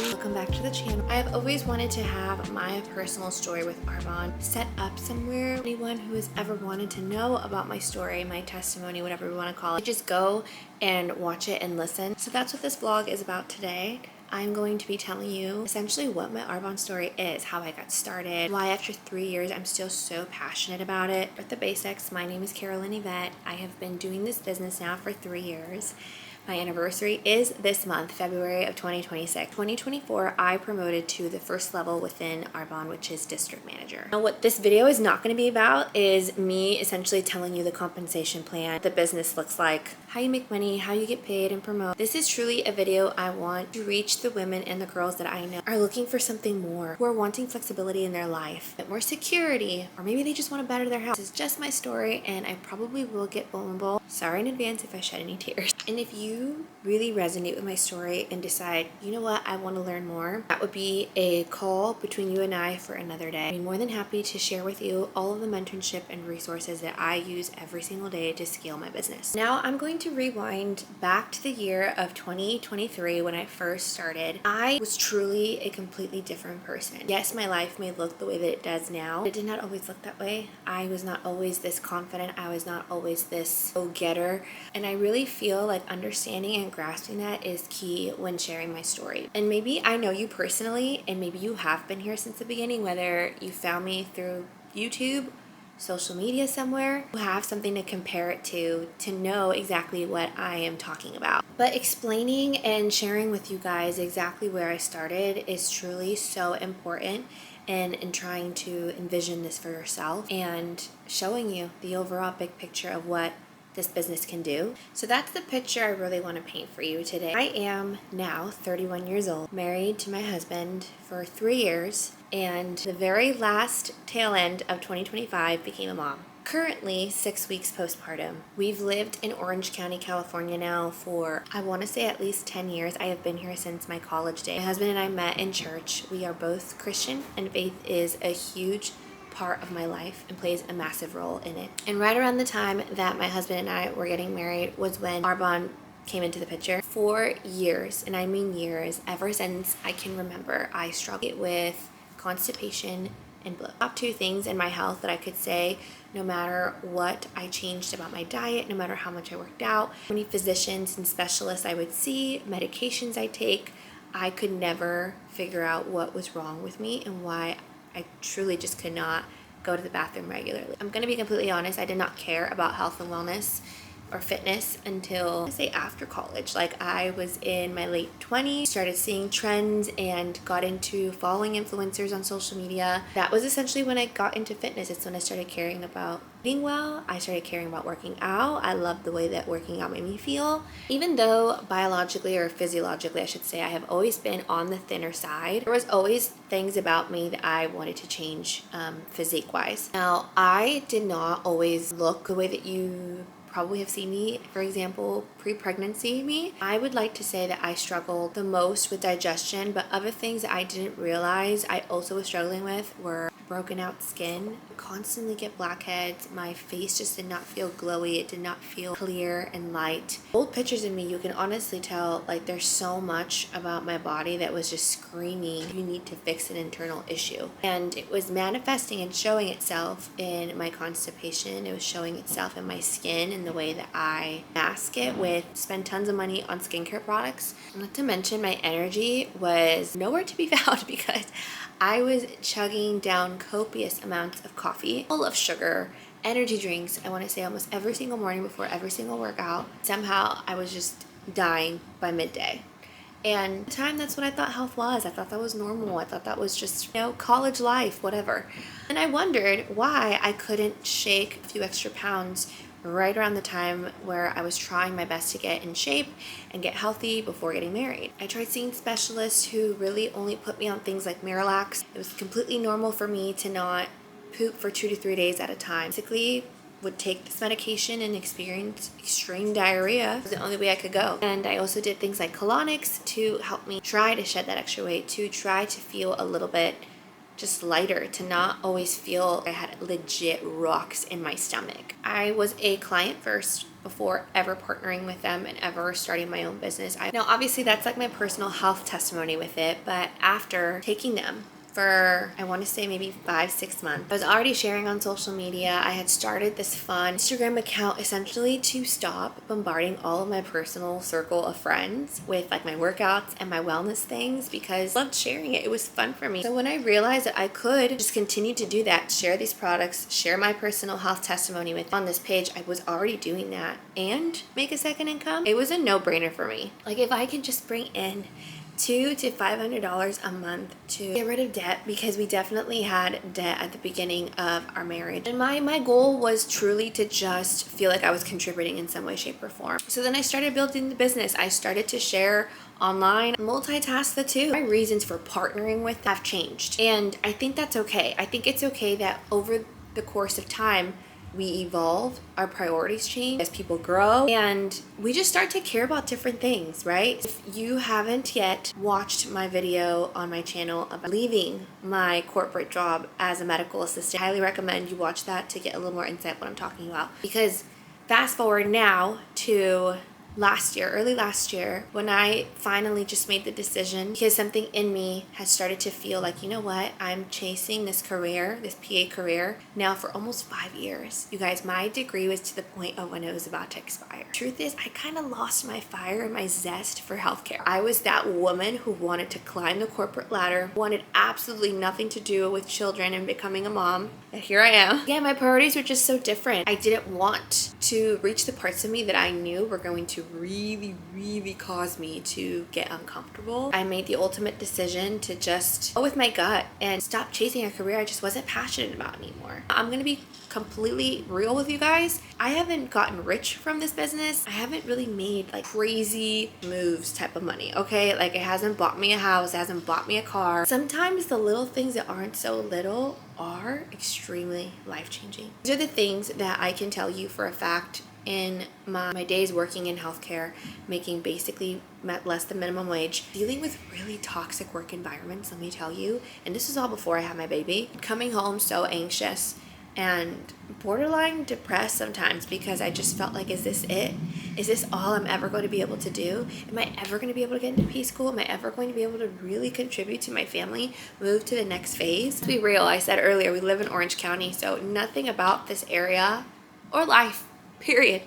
Welcome back to the channel. I have always wanted to have my personal story with Arbonne set up somewhere. Anyone who has ever wanted to know about my story, my testimony, whatever we want to call it, just go and watch it and listen. So that's what this vlog is about today. I'm going to be telling you essentially what my Arbonne story is, how I got started, why after 3 years I'm still so passionate about it. At the basics, my name is Carolynnnyvette. I have been doing this business now for 3 years. My anniversary is this month, February of 2026. 2024, I promoted to the first level within Arbonne, which is district manager. Now, what this video is not going to be about is me essentially telling you the compensation plan, the business looks like, how you make money, how you get paid and promote. This is truly a video I want to reach the women and the girls that I know are looking for something more, who are wanting flexibility in their life, more security, or maybe they just want to better their house. This is just my story, and I probably will get vulnerable. Sorry in advance if I shed any tears. And if you really resonate with my story and decide, you know what, I want to learn more, that would be a call between you and I for another day. I'm more than happy to share with you all of the mentorship and resources that I use every single day to scale my business. Now I'm going to rewind back to the year of 2023 when I first started. I was truly a completely different person. Yes, my life may look the way that it does now. It did not always look that way. I was not always this confident. I was not always this go-getter. And I really feel like understanding and grasping that is key when sharing my story. And maybe I know you personally, and maybe you have been here since the beginning, whether you found me through YouTube, social media somewhere, you have something to compare it to know exactly what I am talking about. But explaining and sharing with you guys exactly where I started is truly so important, and in trying to envision this for yourself and showing you the overall big picture of what this business can do. So that's the picture I really want to paint for you today. I am now 31 years old, married to my husband for 3 years, and the very last tail end of 2025 became a mom. Currently 6 weeks postpartum. We've lived in Orange County, California now for, I want to say, at least 10 years. I have been here since my college days. My husband and I met in church. We are both Christian, and faith is a huge part of my life and plays a massive role in it. And right around the time that my husband and I were getting married was when Arbonne came into the picture. For years, and I mean years, ever since I can remember, I struggled with constipation and bloat. Top 2 things in my health that I could say, no matter what I changed about my diet, no matter how much I worked out, how many physicians and specialists I would see, medications I take, I could never figure out what was wrong with me and why I truly just could not go to the bathroom regularly. I'm gonna be completely honest, I did not care about health and wellness or fitness until, I say, after college. Like, I was in my late 20s, started seeing trends and got into following influencers on social media. That was essentially when I got into fitness. It's when I started caring about eating well. I started caring about working out. I loved the way that working out made me feel. Even though biologically or physiologically, I should say, I have always been on the thinner side, there was always things about me that I wanted to change physique-wise. Now, I did not always look the way that you probably have seen me, for example, pre-pregnancy me. I would like to say that I struggled the most with digestion, but other things that I didn't realize I also was struggling with were broken out skin, constantly get blackheads. My face just did not feel glowy. It did not feel clear and light. Old pictures of me, you can honestly tell like there's so much about my body that was just screaming, you need to fix an internal issue. And it was manifesting and showing itself in my constipation. It was showing itself in my skin and the way that I mask it with, spend tons of money on skincare products. Not to mention my energy was nowhere to be found because I was chugging down copious amounts of coffee, full of sugar, energy drinks, I want to say almost every single morning before every single workout. Somehow I was just dying by midday. And at the time, that's what I thought health was. I thought that was normal. I thought that was just, college life, whatever. And I wondered why I couldn't shake a few extra pounds right around the time where I was trying my best to get in shape and get healthy before getting married. I tried seeing specialists who really only put me on things like Miralax. It was completely normal for me to not poop for 2 to 3 days at a time. Basically, would take this medication and experience extreme diarrhea. It was the only way I could go. And I also did things like colonics to help me try to shed that extra weight, to try to feel a little bit just lighter, to not always feel I had legit rocks in my stomach. I was a client first before ever partnering with them and ever starting my own business. Now, obviously, that's like my personal health testimony with it, but after taking them for, I want to say maybe 5-6 months, I was already sharing on social media. I had started this fun Instagram account essentially to stop bombarding all of my personal circle of friends with like my workouts and my wellness things because I loved sharing it. It was fun for me. So when I realized that I could just continue to do that, share these products, share my personal health testimony with on this page, I was already doing that and make a second income. It was a no-brainer for me. Like if I could just bring in $200 to $500 a month to get rid of debt, because we definitely had debt at the beginning of our marriage. And my goal was truly to just feel like I was contributing in some way, shape, or form. So then I started building the business. I started to share online, multitask the two. My reasons for partnering with have changed. And I think that's okay. I think it's okay that over the course of time, we evolve, our priorities change as people grow, and we just start to care about different things, right? If you haven't yet watched my video on my channel about leaving my corporate job as a medical assistant, I highly recommend you watch that to get a little more insight what I'm talking about. Because fast forward now to early last year, when I finally just made the decision because something in me has started to feel like, you know what, I'm chasing this career, this PA career now for almost 5 years. You guys, my degree was to the point of when it was about to expire. Truth is, I kind of lost my fire and my zest for healthcare. I was that woman who wanted to climb the corporate ladder, wanted absolutely nothing to do with children and becoming a mom. And here I am. Yeah, my priorities were just so different. I didn't want to reach the parts of me that I knew were going to really cause me to get uncomfortable. I made the ultimate decision to just go with my gut and stop chasing a career I just wasn't passionate about anymore. I'm gonna be completely real with you guys. I haven't gotten rich from this business. I haven't really made like crazy moves type of money, okay? Like it hasn't bought me a house, it hasn't bought me a car. Sometimes the little things that aren't so little are extremely life-changing. These are the things that I can tell you for a fact in my days working in healthcare, making basically less than minimum wage, dealing with really toxic work environments, let me tell you. And this is all before I had my baby. Coming home so anxious and borderline depressed sometimes because I just felt like, is this it? Is this all I'm ever going to be able to do? Am I ever going to be able to get into P school? Am I ever going to be able to really contribute to my family, move to the next phase? We realized that earlier, we live in Orange County, so nothing about this area or life, period,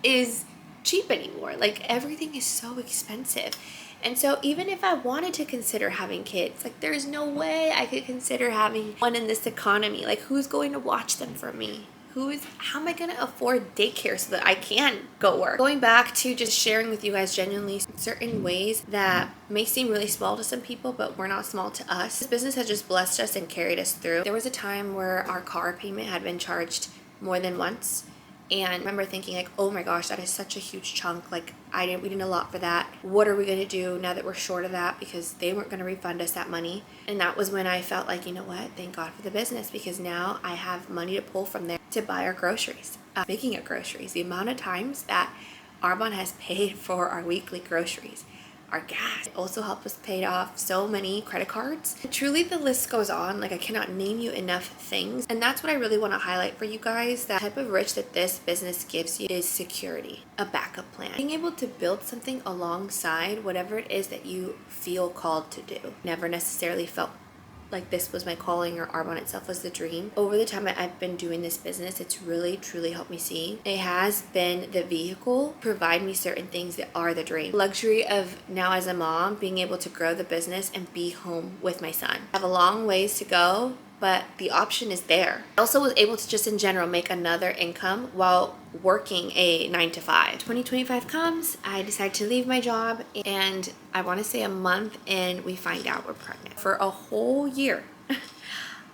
is cheap anymore. Like everything is so expensive. And so even if I wanted to consider having kids, like there's no way I could consider having one in this economy. Like who's going to watch them for me? How am I going to afford daycare so that I can go work? Going back to just sharing with you guys genuinely certain ways that may seem really small to some people, but were not small to us. This business has just blessed us and carried us through. There was a time where our car payment had been charged more than once. And I remember thinking like, oh my gosh, that is such a huge chunk. Like we didn't allot for that. What are we going to do now that we're short of that? Because they weren't going to refund us that money. And that was when I felt like, you know what? Thank God for the business, because now I have money to pull from there to buy our groceries. Speaking of groceries, the amount of times that Arbonne has paid for our weekly groceries our gas. It also helped us pay off so many credit cards. Truly, the list goes on. Like, I cannot name you enough things. And that's what I really want to highlight for you guys. That type of rich that this business gives you is security, a backup plan. Being able to build something alongside whatever it is that you feel called to do. Never necessarily felt like this was my calling or Arbonne itself was the dream. Over the time I've been doing this business, it's really truly helped me see. It has been the vehicle to provide me certain things that are the dream. Luxury of now as a mom being able to grow the business and be home with my son. I have a long ways to go, but the option is there. I also was able to just in general make another income while working a 9 to 5. 2025 comes, I decide to leave my job, and I want to say a month in, we find out we're pregnant. For a whole year,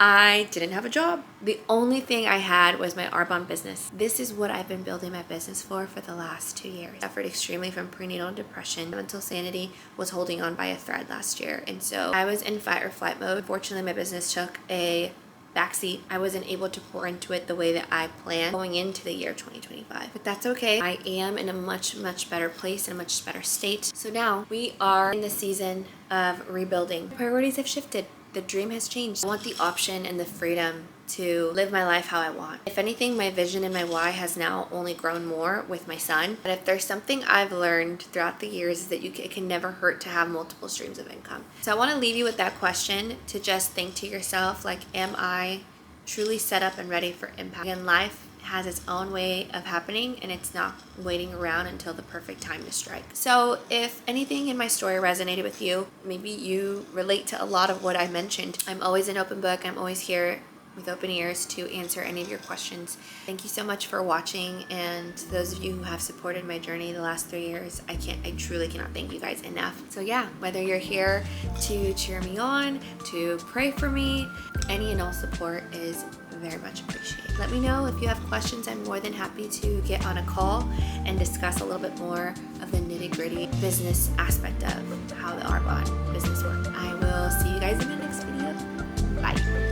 I didn't have a job. The only thing I had was my Arbonne business. This is what I've been building my business for the last 2 years. I suffered extremely from prenatal depression. Mental sanity was holding on by a thread last year. And so I was in fight or flight mode. Fortunately, my business took a backseat. I wasn't able to pour into it the way that I planned going into the year 2025. But that's okay. I am in a much, much better place, in a much better state. So now we are in the season of rebuilding. Priorities have shifted. The dream has changed. I want the option and the freedom to live my life how I want. If anything, my vision and my why has now only grown more with my son. And if there's something I've learned throughout the years is that it can never hurt to have multiple streams of income. So I want to leave you with that question to just think to yourself, like, am I truly set up and ready for impact? In life has its own way of happening, and it's not waiting around until the perfect time to strike. So if anything in my story resonated with you, maybe you relate to a lot of what I mentioned, I'm always an open book. I'm always here with open ears to answer any of your questions. Thank you so much for watching, and to those of you who have supported my journey the last 3 years, I truly cannot thank you guys enough. So yeah, whether you're here to cheer me on, to pray for me, any and all support is very much appreciated. Let me know if you have questions. I'm more than happy to get on a call and discuss a little bit more of the nitty-gritty business aspect of how the Arbonne business works. I will see you guys in the next video. Bye.